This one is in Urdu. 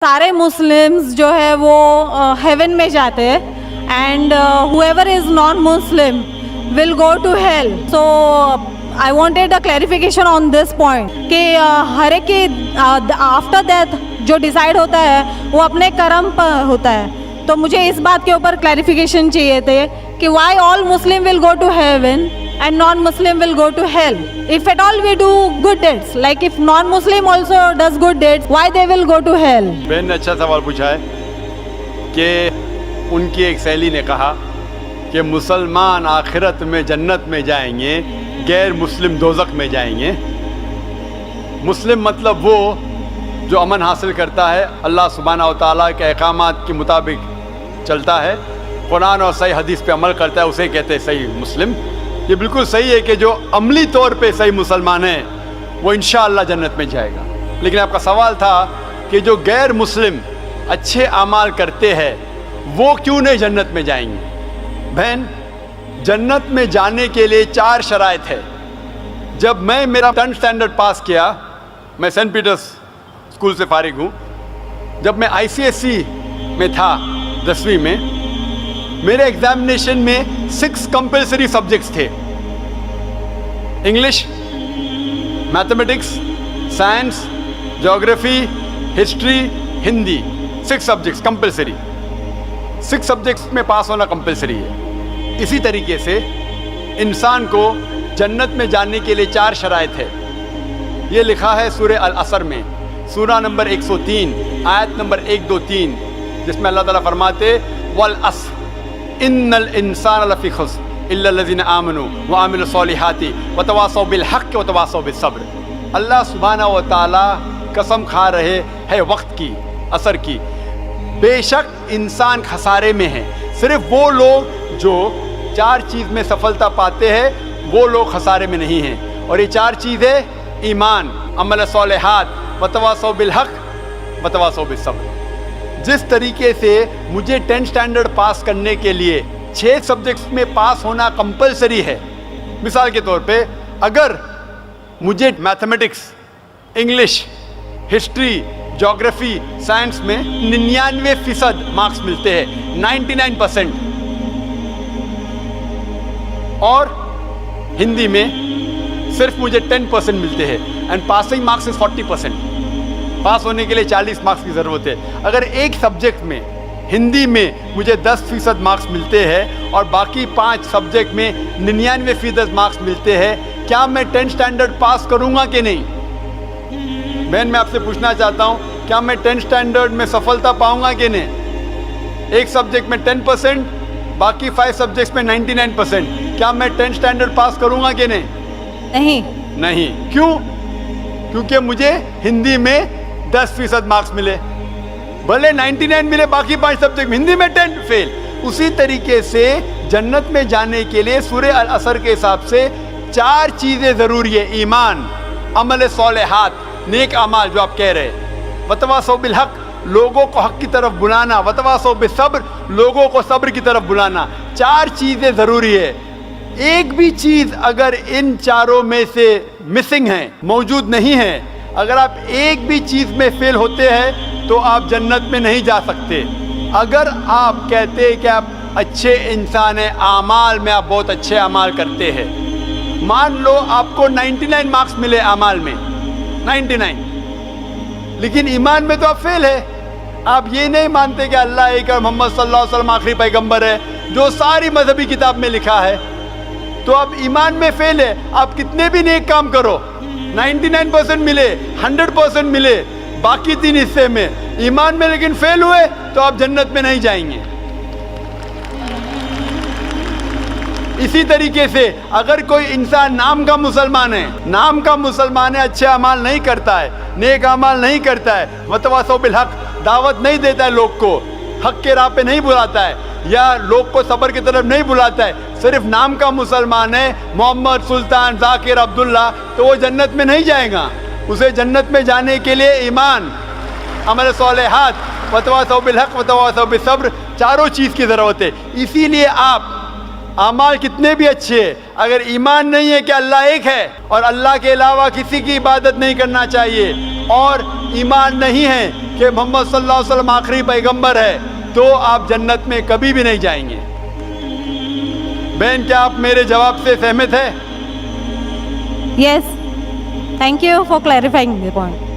سارے مسلمز جو ہے وہ ہیون میں جاتے ہیں and whoever is non-Muslim will go to hell. So I wanted a clarification on this point کہ ہر ایک کی after death جو ڈیسائیڈ ہوتا ہے وہ اپنے کرم پر ہوتا ہے. تو مجھے اس بات کے اوپر کلیریفیکیشن چاہیے تھے کہ why all Muslim will go to heaven and non-Muslim will go to hell. If at all we do good deeds, like if non-Muslim also does good deeds, why they will go to hell? بہن نے اچھا سوال پوچھا ہے کہ ان کی ایک سہیلی نے کہا کہ مسلمان آخرت میں جنت میں جائیں گے، غیر مسلم دوزخ میں جائیں گے. مسلم مطلب وہ جو امن حاصل کرتا ہے، اللہ سبحانہ و تعالیٰ کے احکامات کے مطابق چلتا ہے، قرآن اور صحیح حدیث پہ عمل کرتا ہے، اسے کہتے ہیں صحیح مسلم. یہ بالکل صحیح ہے کہ جو عملی طور پہ صحیح مسلمان ہے وہ انشاءاللہ جنت میں جائے گا. لیکن آپ کا سوال تھا کہ جو غیر مسلم اچھے اعمال کرتے ہیں وہ کیوں نہیں جنت میں جائیں گے؟ بہن، جنت میں جانے کے لیے 4 شرائط ہے. جب میں میرا 10th اسٹینڈرڈ پاس کیا، میں سینٹ پیٹرس اسکول سے فارغ ہوں. جب میں ICSE میں تھا 10ویں میں، میرے ایگزامینیشن میں 6 کمپلسری سبجیکٹس تھے: انگلش، میتھمیٹکس، سائنس، جغرافی، history, Hindi. 6 subjects compulsory. 6 subjects میں پاس ہونا کمپلسری ہے. اسی طریقے سے انسان کو جنت میں جانے کے لیے 4 شرائط ہے. یہ لکھا ہے سورہ العصر میں، سورہ نمبر 103 آیت نمبر 1 2 3، جس میں اللہ تعالیٰ فرماتے والعصر ان الانسان لفی خسر الا الذین آمنوا وعملوا الصالحات وتواصوا بالحق وتواصوا بالصبر. اللہ سبحانہ و تعالیٰ قسم کھا رہے ہے وقت کی، عصر کی. بے شک انسان خسارے میں ہے. صرف وہ لوگ جو 4 چیز میں سفلتا پاتے ہیں وہ لوگ خسارے میں نہیں ہیں. اور یہ 4 چیزیں ایمان، عمل صالحات، وتواصوا بالحق، وتواصوا بالصبر. جس طریقے سے مجھے 10th اسٹینڈرڈ پاس کرنے کے لیے 6 سبجیکٹس میں پاس ہونا کمپلسری ہے. مثال کے طور پہ اگر مجھے میتھمیٹکس، انگلش، ہسٹری، جغرافی، سائنس میں 99% مارکس ملتے ہیں، 99%، اور ہندی میں صرف مجھے 10% ملتے ہیں، اینڈ پاسنگ مارکس از 40%. پاس ہونے کے لیے 40 مارکس کی ضرورت ہے. اگر ایک سبجیکٹ میں، ہندی میں مجھے 10% مارکس ملتے ہیں اور باقی 5 سبجیکٹ میں 99% مارکس ملتے ہیں، کیا میں 10th اسٹینڈرڈ پاس کروں گا کہ نہیں؟ بہن، میں آپ سے پوچھنا چاہتا ہوں، کیا میں 10th اسٹینڈرڈ میں سفلتا پاؤں گا کہ نہیں؟ ایک سبجیکٹ میں 10%، باقی 5 سبجیکٹس میں 99%. کیا میں 10th اسٹینڈرڈ پاس کروں گا کہ نہیں؟ نہیں. کیوں؟ کیونکہ مجھے ہندی میں 10% مارکس ملے، بھلے 99 ملے، باقی 5 سبجیکٹ ہندی میں 10 فیل. اسی طریقے سے جنت میں جانے کے لیے سورہ العصر کے حساب سے 4 چیزیں ضروری ہے: ایمان، عمل صالحات، نیک اعمال جو آپ کہہ رہے، وتواصوا بالحق، لوگوں کو حق کی طرف بلانا، وتواصوا بالصبر، لوگوں کو صبر کی طرف بلانا. 4 چیزیں ضروری ہے. ایک بھی چیز اگر ان 4 میں سے مسنگ ہے، موجود نہیں ہے، اگر آپ ایک بھی چیز میں فیل ہوتے ہیں تو آپ جنت میں نہیں جا سکتے. اگر آپ کہتے کہ آپ اچھے انسان ہیں، اعمال میں آپ بہت اچھے اعمال کرتے ہیں، مان لو آپ کو 99 مارکس ملے اعمال میں، 99، لیکن ایمان میں تو آپ فیل ہے. آپ یہ نہیں مانتے کہ اللہ ایک اور محمد صلی اللہ علیہ وسلم آخری پیغمبر ہے، جو ساری مذہبی کتاب میں لکھا ہے، تو آپ ایمان میں فیل ہے. آپ کتنے بھی نیک کام کرو، 99% ملے، 100% ملے، باقی 3 حصے میں ایمان میں لیکن فیل ہوئے، تو آپ جنت میں نہیں جائیں گے. اسی طریقے سے اگر کوئی انسان نام کا مسلمان ہے، اچھے اعمال نہیں کرتا ہے، نیک اعمال نہیں کرتا ہے، وتواصوا بالحق، دعوت نہیں دیتا ہے، لوگ کو حق کے راہ پہ نہیں بلاتا ہے، یا لوگ کو صبر کی طرف نہیں بلاتا ہے، صرف نام کا مسلمان ہے، محمد، سلطان، ذاکر، عبداللہ، تو وہ جنت میں نہیں جائے گا. اسے جنت میں جانے کے لیے ایمان، عمل صالحات، وتواصوا بالحق، وتواصوا بالصبر، 4 چیز کی ضرورت ہے. اسی لیے آپ اعمال کتنے بھی اچھے، اگر ایمان نہیں ہے کہ اللہ ایک ہے اور اللہ کے علاوہ کسی کی عبادت نہیں کرنا چاہیے، اور ایمان نہیں ہے کہ محمد صلی اللہ علیہ وسلم آخری پیغمبر ہے تو آپ جنت میں کبھی بھی نہیں جائیں گے. بہن کیا آپ میرے جواب سے سہمت ہے؟ Yes. Thank you for clarifying the point.